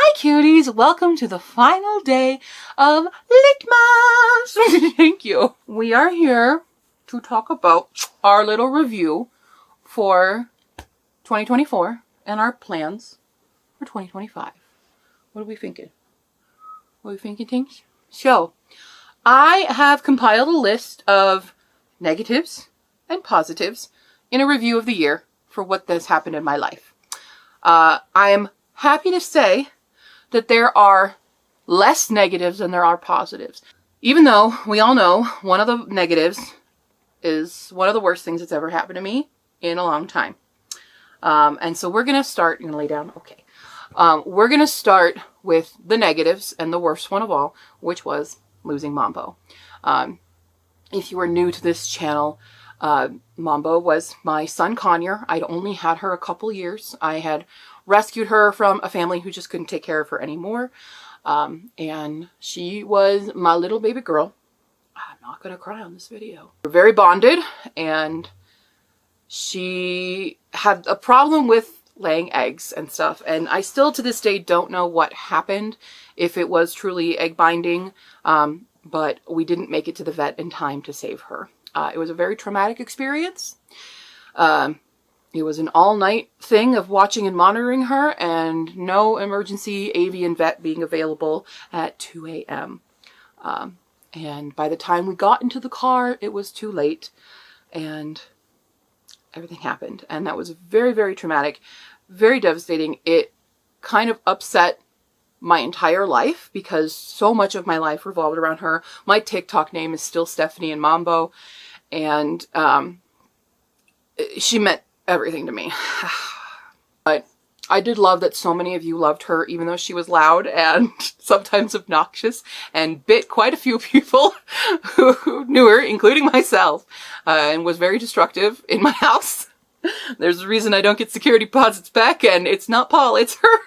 Hi cuties, welcome to the final day of Litmas. Thank you. We are here to talk about our little review for 2024 and our plans for 2025. What are we thinking? What are we thinking, things? So, I have compiled a list of negatives and positives in a review of the year for what has happened in my life. I am happy to say that there are less negatives than there are positives. Even though we all know one of the negatives is one of the worst things that's ever happened to me in a long time. And so we're going to start, you're going to lay down? Okay. We're going to start with the negatives and the worst one of all, which was losing Mambo. If you are new to this channel, Mambo was my son Conyer. I'd only had her a couple years. I had rescued her from a family who just couldn't take care of her anymore. And she was my little baby girl. I'm not going to cry on this video. We're very bonded, and she had a problem with laying eggs and stuff. And I still to this day don't know what happened, if it was truly egg binding, but we didn't make it to the vet in time to save her. It was a very traumatic experience. It was an all-night thing of watching and monitoring her, and no emergency avian vet being available at 2 a.m. And by the time we got into the car, it was too late, and everything happened. And that was very, very traumatic, very devastating. It kind of upset my entire life because so much of my life revolved around her. My TikTok name is still Stephanie and Mambo, and she meant everything to me. But I did love that so many of you loved her, even though she was loud and sometimes obnoxious and bit quite a few people who knew her, including myself, and was very destructive in my house. There's a reason I don't get security deposits back, and it's not Paul, it's her.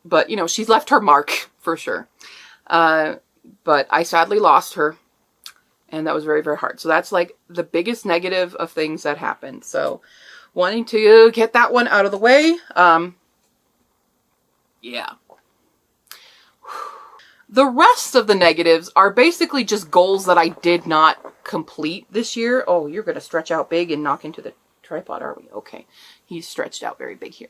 But, you know, she's left her mark, for sure. But I sadly lost her, and that was very, very hard. So that's like the biggest negative of things that happened. So wanting to get that one out of the way. Yeah. The rest of the negatives are basically just goals that I did not complete this year. Oh, you're going to stretch out big and knock into the tripod, are we? Okay. He's stretched out very big here.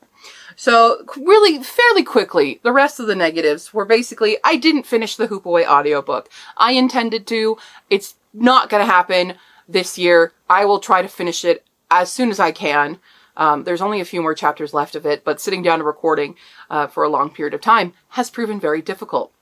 So really, fairly quickly, the rest of the negatives were basically, I didn't finish the Hoop Away audiobook. I intended to. It's not going to happen this year. I will try to finish it as soon as I can. There's only a few more chapters left of it, but sitting down to recording for a long period of time has proven very difficult.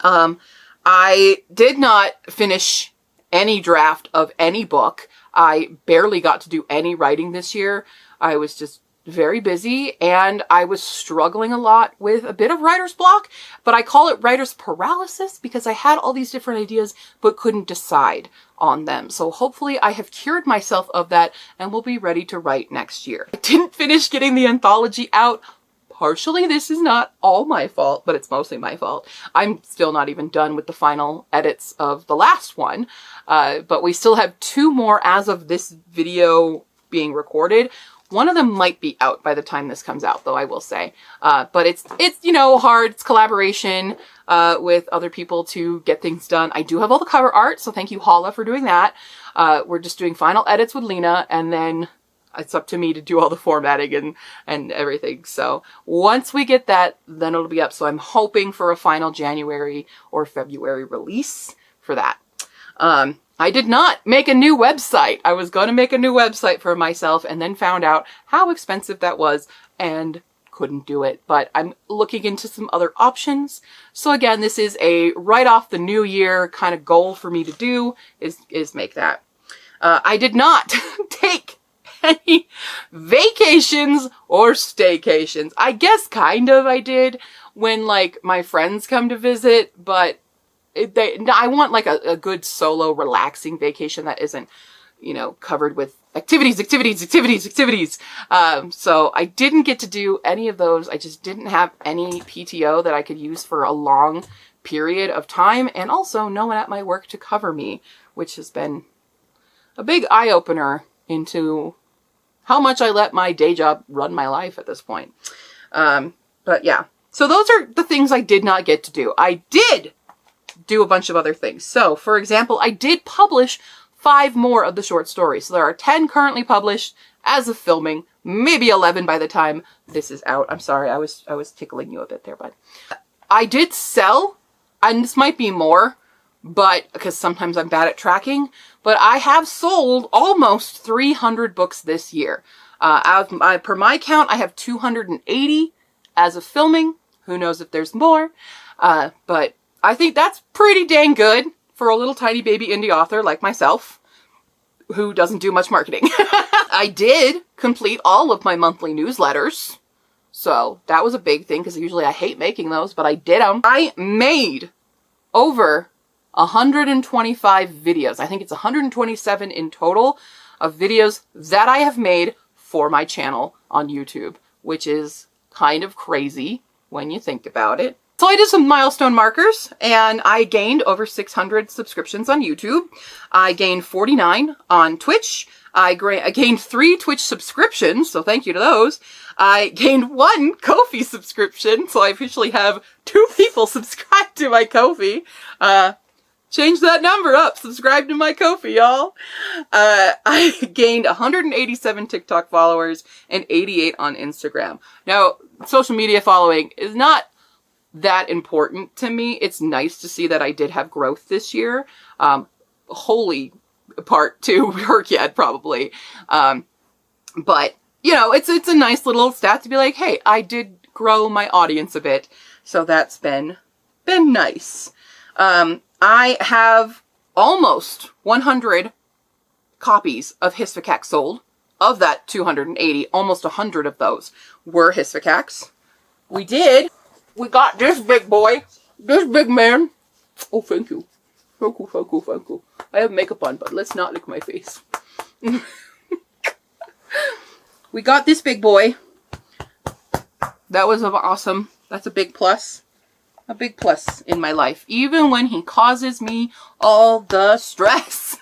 I did not finish any draft of any book. I barely got to do any writing this year. I was just very busy, and I was struggling a lot with a bit of writer's block, but I call it writer's paralysis because I had all these different ideas but couldn't decide on them. So hopefully I have cured myself of that and will be ready to write next year. I didn't finish getting the anthology out. Partially, this is not all my fault, but it's mostly my fault. I'm still not even done with the final edits of the last one, but we still have 2 more as of this video being recorded. One of them might be out by the time this comes out, though, I will say. But it's you know, hard. It's collaboration with other people to get things done. I do have all the cover art, so thank you, Hala, for doing that. We're just doing final edits with Lena, and then it's up to me to do all the formatting and everything. So once we get that, then it'll be up. So I'm hoping for a final January or February release for that. I did not make a new website. I was going to make a new website for myself and then found out how expensive that was and couldn't do it. But I'm looking into some other options. So again, this is a right off the new year kind of goal for me to do is make that. I did not take any vacations or staycations. I guess kind of I did when like my friends come to visit, but I want like a good solo relaxing vacation that isn't, you know, covered with activities. So I didn't get to do any of those. I just didn't have any PTO that I could use for a long period of time, and also no one at my work to cover me, which has been a big eye-opener into how much I let my day job run my life at this point. But yeah, So those are the things I did not get to do. I did do a bunch of other things. So, for example, I did publish 5 more of the short stories. So there are 10 currently published as of filming, maybe 11 by the time this is out. I'm sorry, I was tickling you a bit there, bud. I did sell, and this might be more, but because sometimes I'm bad at tracking, but I have sold almost 300 books this year. Per my count, I have 280 as of filming. Who knows if there's more, but I think that's pretty dang good for a little tiny baby indie author like myself, who doesn't do much marketing. I did complete all of my monthly newsletters, so that was a big thing because usually I hate making those, but I did them. I made over 125 videos. I think it's 127 in total of videos that I have made for my channel on YouTube, which is kind of crazy when you think about it. So I did some milestone markers, and I gained over 600 subscriptions on YouTube. I gained 49 on Twitch. I gained 3 Twitch subscriptions, so thank you to those. I gained 1 Ko-fi subscription, so I officially have 2 people subscribed to my Ko-fi. Change that number up. Subscribe to my Ko-fi, y'all. I gained 187 TikTok followers and 88 on Instagram. Now, social media following is not that important to me. It's nice to see that I did have growth this year. Wholly part to Herkyad, probably. But, you know, it's a nice little stat to be like, hey, I did grow my audience a bit. So that's been nice. I have almost 100 copies of Hisfikax sold. Of that 280, almost 100 of those were Hisfikax. We got this big boy, this big man. Oh, thank you. Thank you, thank you, thank you. I have makeup on, but let's not lick my face. We got this big boy. That was awesome. That's a big plus. A big plus in my life, even when he causes me all the stress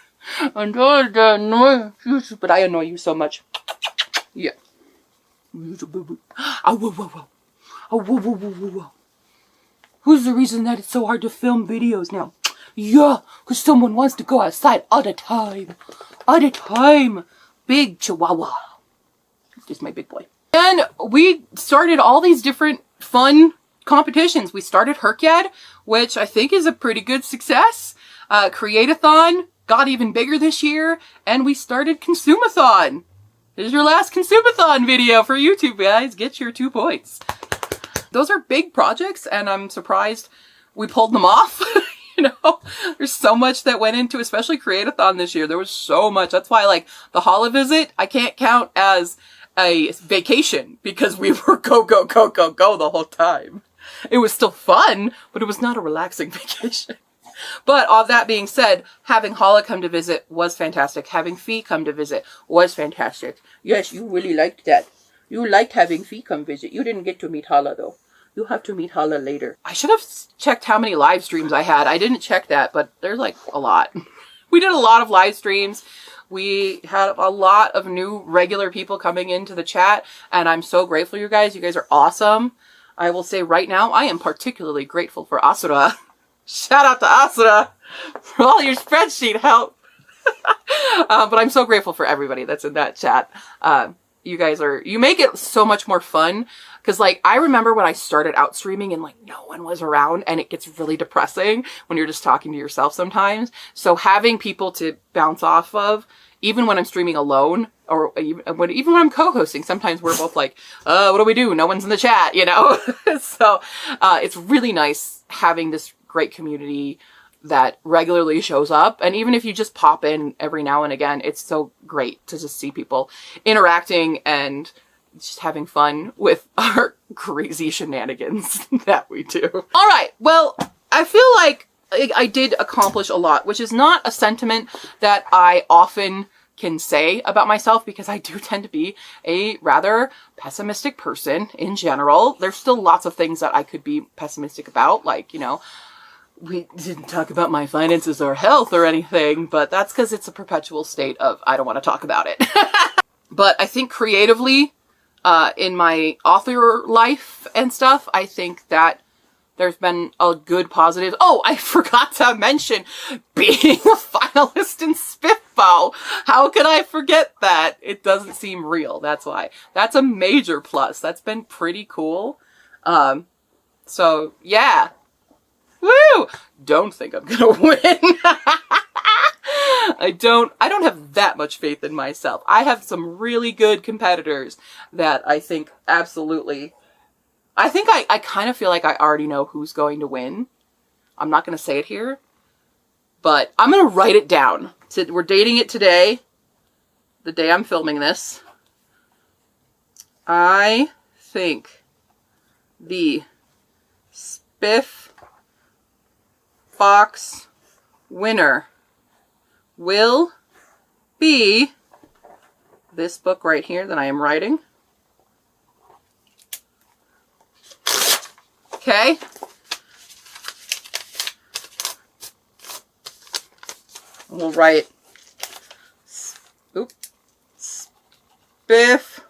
and all the noise. But I annoy you so much. Yeah. Oh, whoa, whoa, whoa. Oh, whoa, whoa, whoa, whoa, whoa. Who's the reason that it's so hard to film videos now? Yeah, because someone wants to go outside all the time. All the time. Big chihuahua. Just my big boy. And we started all these different fun competitions. We started Herkyad, which I think is a pretty good success. Create-a-thon got even bigger this year, and we started Consume-a-thon. This is your last Consume-a-thon video for YouTube, guys. Get your 2 points. Those are big projects, and I'm surprised we pulled them off. You know, there's so much that went into, especially Create-a-thon this year. There was so much. That's why, like, the Hala visit, I can't count as a vacation because we were go, go, go, go, go the whole time. It was still fun, but it was not a relaxing vacation. But all that being said, having Hala come to visit was fantastic. Having Fee come to visit was fantastic. Yes, you really liked that. You liked having Fee come visit. You didn't get to meet Hala, though. You'll have to meet Hala later. I should have checked how many live streams I had. I didn't check that, but there's like a lot. We did a lot of live streams. We had a lot of new regular people coming into the chat, and I'm so grateful, you guys. You guys are awesome. I will say right now, I am particularly grateful for Asura. Shout out to Asura for all your spreadsheet help. But I'm so grateful for everybody that's in that chat. You guys you make it so much more fun. Cause like, I remember when I started out streaming and like no one was around, and it gets really depressing when you're just talking to yourself sometimes. So having people to bounce off of, even when I'm streaming alone, or even when I'm co-hosting, sometimes we're both like, what do we do? No one's in the chat, you know? So, it's really nice having this great community that regularly shows up. And even if you just pop in every now and again, it's so great to just see people interacting and just having fun with our crazy shenanigans that we do. All right. Well, I feel like I did accomplish a lot, which is not a sentiment that I often can say about myself, because I do tend to be a rather pessimistic person in general. There's still lots of things that I could be pessimistic about, like, you know, we didn't talk about my finances or health or anything, but that's because it's a perpetual state of I don't want to talk about it. But I think creatively, in my author life and stuff, I think that there's been a good positive. Oh, I forgot to mention being a finalist in Spitball. How could I forget that? It doesn't seem real. That's why. That's a major plus. That's been pretty cool. So yeah. Woo! Don't think I'm gonna win. I don't have that much faith in myself. I have some really good competitors that I think absolutely. I think I kind of feel like I already know who's going to win. I'm not going to say it here, but I'm going to write it down. We're dating it today, the day I'm filming this. I think the Spiff Box winner will be this book right here that I am writing. Okay. We'll write Spiff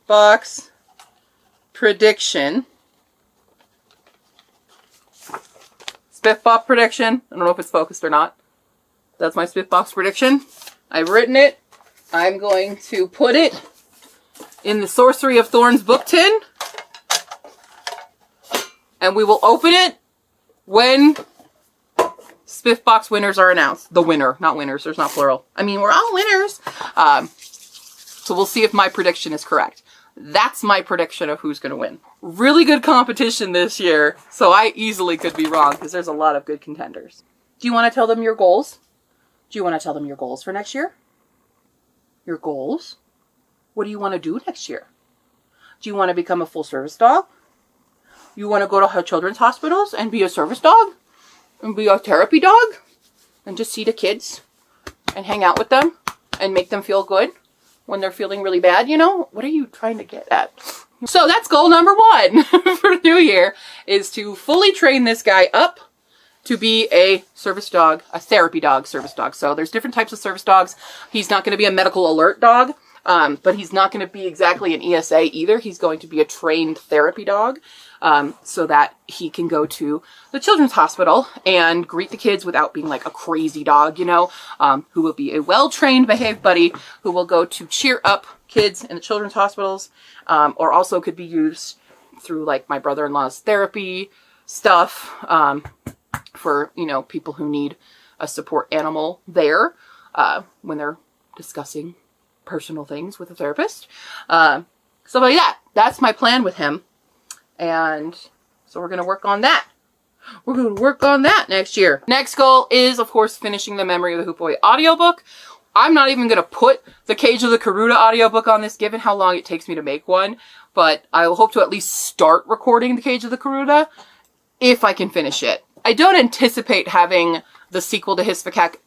Box prediction. Spiff Box prediction. I don't know if it's focused or not. That's my Spiff Box prediction. I've written it. I'm going to put it in the Sorcery of Thorns book tin. And we will open it when Spiff Box winners are announced. The winner, not winners. There's not plural. I mean, we're all winners. So we'll see if my prediction is correct. That's my prediction of who's going to win. Really good competition this year. So I easily could be wrong because there's a lot of good contenders. Do you want to tell them your goals? Do you want to tell them your goals for next year? Your goals? What do you want to do next year? Do you want to become a full service dog? You want to go to children's hospitals and be a service dog? And be a therapy dog? And just see the kids? And hang out with them? And make them feel good? When they're feeling really bad, you know? What are you trying to get at? So that's goal number 1 for New Year. Is to fully train this guy up to be a service dog. A therapy dog, service dog. So there's different types of service dogs. He's not going to be a medical alert dog. But he's not going to be exactly an ESA either. He's going to be a trained therapy dog. So that he can go to the children's hospital and greet the kids without being like a crazy dog, you know, who will be a well-trained, behaved buddy who will go to cheer up kids in the children's hospitals, or also could be used through like my brother-in-law's therapy stuff, for, you know, people who need a support animal there, when they're discussing personal things with a therapist. Stuff like that. That's my plan with him. And so we're going to work on that. We're going to work on that next year. Next goal is, of course, finishing the Memory of the Hoop Boy audiobook. I'm not even going to put the Cage of the Karuta audiobook on this, given how long it takes me to make one. But I will hope to at least start recording the Cage of the Karuta if I can finish it. I don't anticipate having the sequel to Hisvakak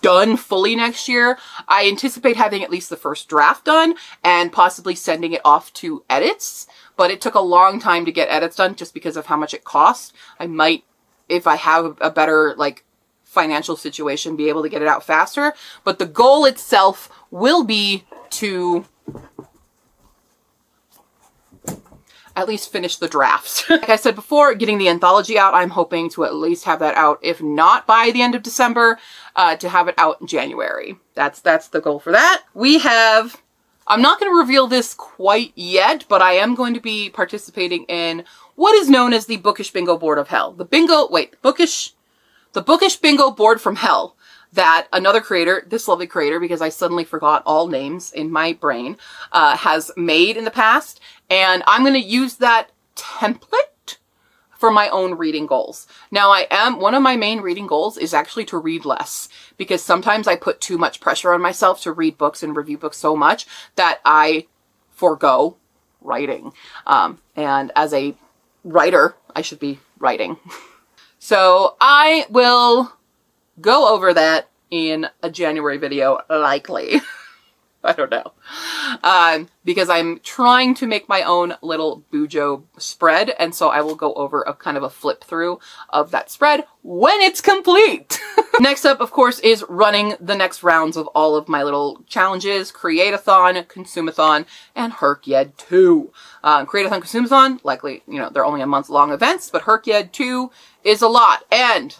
done fully next year. I anticipate having at least the first draft done and possibly sending it off to edits. But it took a long time to get edits done just because of how much it costs. I might, if I have a better, like, financial situation, be able to get it out faster. But the goal itself will be to at least finish the drafts. Like I said before, getting the anthology out, I'm hoping to at least have that out, if not by the end of December, to have it out in January. That's the goal for that. We have... I'm not going to reveal this quite yet, but I am going to be participating in what is known as the Bookish Bingo Board of Hell. The Bookish Bingo Board from Hell that another creator, this lovely creator, because I suddenly forgot all names in my brain, has made in the past. And I'm going to use that template for my own reading goals. Now one of my main reading goals is actually to read less, because sometimes I put too much pressure on myself to read books and review books so much that I forego writing. And as a writer, I should be writing. So I will go over that in a January video, likely. I don't know. Because I'm trying to make my own little Bujo spread. And so I will go over a kind of a flip through of that spread when it's complete. Next up, of course, is running the next rounds of all of my little challenges. Create-a-thon, Consume-a-thon, and Herkyed 2. Create-a-thon, Consume-a-thon, likely, you know, they're only a month-long events, but Herkyed 2 is a lot. And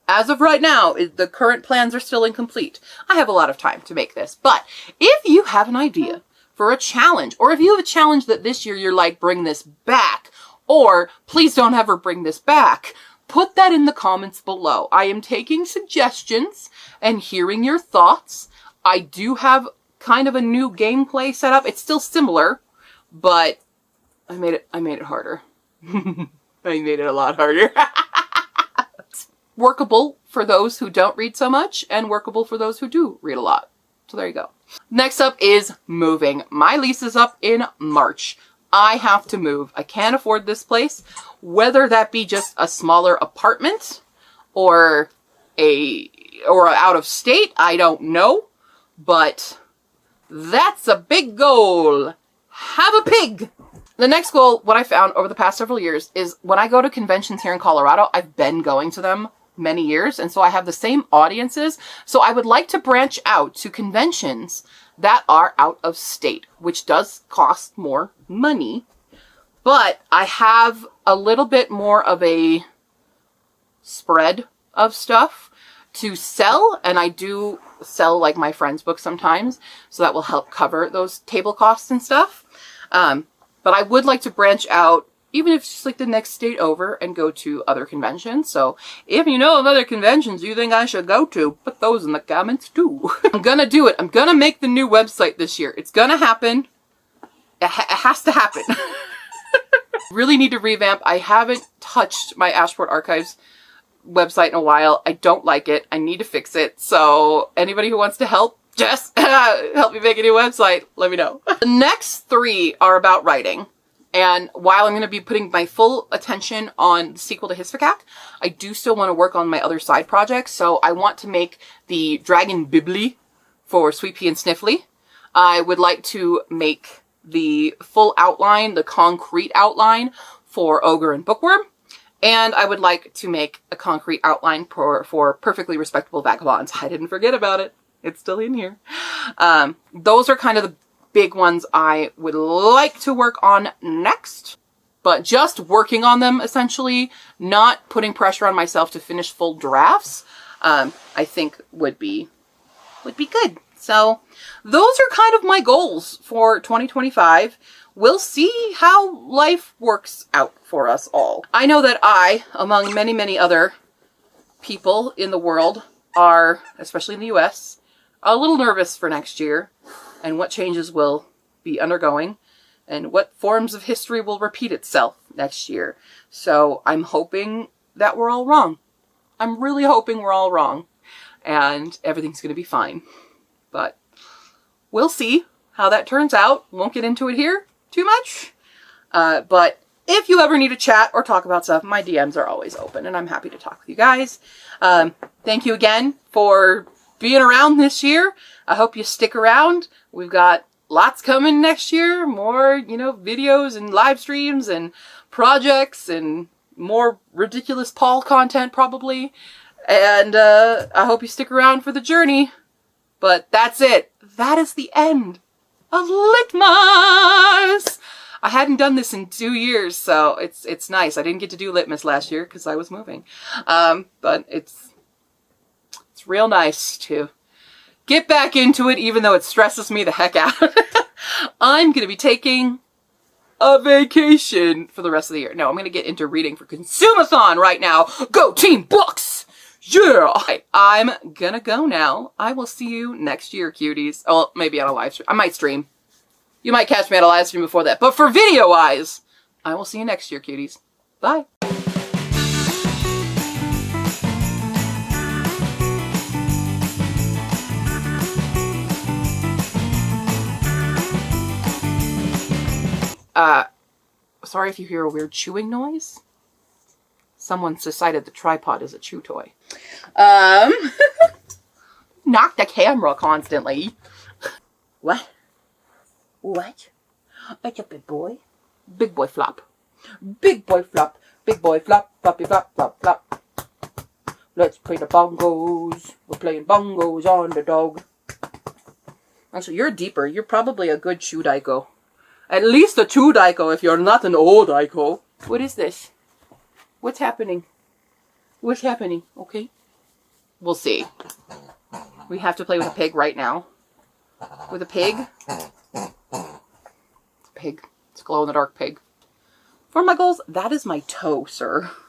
as of right now, the current plans are still incomplete. I have a lot of time to make this. But if you have an idea for a challenge, or if you have a challenge that this year you're like, bring this back, or please don't ever bring this back, put that in the comments below. I am taking suggestions and hearing your thoughts. I do have kind of a new gameplay set up. It's still similar, but I made it harder. I made it a lot harder. Workable for those who don't read so much, and workable for those who do read a lot. So there you go. Next up is moving. My lease is up in March. I have to move. I can't afford this place, whether that be just a smaller apartment or out of state, I don't know, but that's a big goal. Have a pig. The next goal, what I found over the past several years, is when I go to conventions here in Colorado, I've been going to them many years, and so I have the same audiences. So I would like to branch out to conventions that are out of state, which does cost more money, but I have a little bit more of a spread of stuff to sell, and I do sell like my friend's books sometimes, so that will help cover those table costs and stuff. But I would like to branch out, even if it's just like the next state over, and go to other conventions. So if you know of other conventions you think I should go to, put those in the comments too. I'm gonna do it. I'm gonna make the new website this year. It's gonna happen. It has to happen. Really need to revamp. I haven't touched my Ashport Archives website in a while. I don't like it. I need to fix it. So anybody who wants to help, just help me make a new website. Let me know. The next 3 are about writing. And while I'm going to be putting my full attention on the sequel to Hisfakak, I do still want to work on my other side projects. So I want to make the Dragon Bibli for Sweet Pea and Sniffly. I would like to make the full outline, the concrete outline for Ogre and Bookworm. And I would like to make a concrete outline for Perfectly Respectable Vagabonds. I didn't forget about it. It's still in here. Those are kind of the big ones I would like to work on next, but just working on them essentially, not putting pressure on myself to finish full drafts, I think would be good. So those are kind of my goals for 2025. We'll see how life works out for us all. I know that I, among many, many other people in the world, are, especially in the US, a little nervous for next year, and what changes will be undergoing, and what forms of history will repeat itself next year. So I'm hoping that we're all wrong. I'm really hoping we're all wrong, and everything's going to be fine. But we'll see how that turns out. Won't get into it here too much. But if you ever need to chat or talk about stuff, my DMs are always open, and I'm happy to talk with you guys. Thank you again for being around this year. I hope you stick around. We've got lots coming next year. More, videos and live streams and projects and more ridiculous Paul content probably. And I hope you stick around for the journey. But that's it. That is the end of Litmas. I hadn't done this in 2 years, so it's nice. I didn't get to do Litmas last year because I was moving. But it's real nice to get back into it, even though it stresses me the heck out. I'm going to be taking a vacation for the rest of the year. No, I'm going to get into reading for Consume-a-thon right now. Go Team Books! Yeah! I'm going to go now. I will see you next year, cuties. Oh, maybe on a live stream. I might stream. You might catch me at a live stream before that. But for video-wise, I will see you next year, cuties. Bye. Sorry if you hear a weird chewing noise. Someone's decided the tripod is a chew toy. Knock the camera constantly. What? What? It's a big boy. Big boy flop. Big boy flop. Big boy flop. Floppy flop, flop, flop. Let's play the bongos. We're playing bongos on the dog. Actually, you're deeper. You're probably a good shoe daiko. At least a 2 daiko if you're not an old daiko. What is this? What's happening? What's happening? Okay. We'll see. We have to play with a pig right now. With a pig. Pig. It's a glow-in-the-dark pig. For my goals, that is my toe, sir.